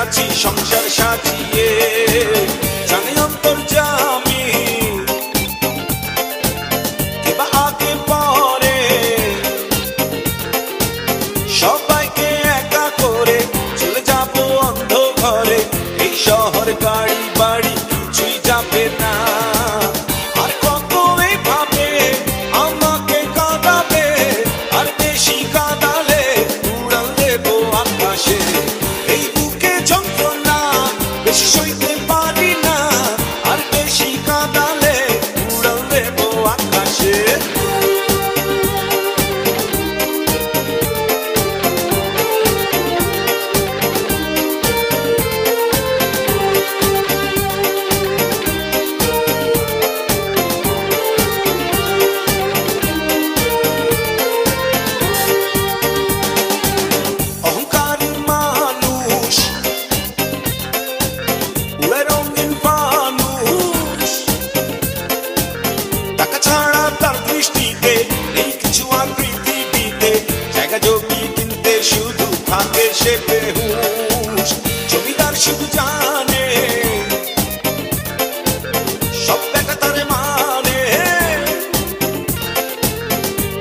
আছি সংসার সাজিয়ে, জানি অন্তর্যামী কিবা আগে পরে সবাইকে একা করে চলে যাব অন্ধ ঘরে। এই শহর গাড়ি বাড়ি কিছুই যাবে না, আর কত এভাবে আমাকে কাঁদাবে, আর বেশি কাঁদালে উড়াল দেবো আকাশে। এই বুকে যন্ত্রণা বেশি সইতে পারি না, আর বেশি কাঁদালে উড়াল দেবো আকাশে। শুধু থাকে সে বেহুশ, জমিদার শুধু জানে সব টাকা তার মানে,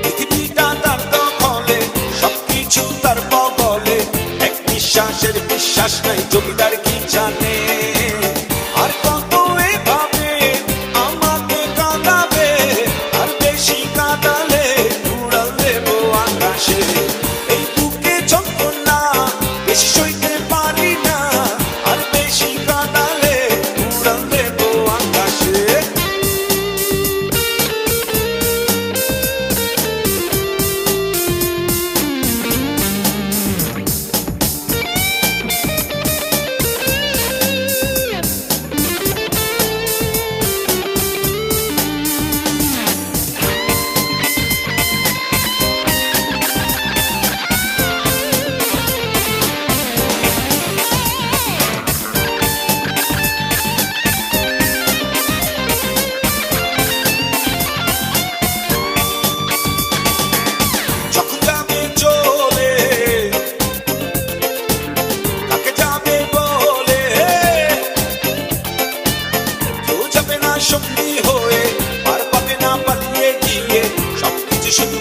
পৃথিবীটা তার দখলে, সবকিছু তার বগলে। এক নিঃশ্বাসের বিশ্বাস নাই, জমিদার কি জানে। আর কত এভাবে আমাকে কাঁদাবে, আর বেশি কাঁদালে উড়াল দেবো আকাশে। বেশি সইতে পারি না, আর বেশি কাঁদালে উড়াল দেবো আকাশে। সঙ্গী হয়ে পার পাবে না পালিয়ে গিয়ে, সবকিছু শুধু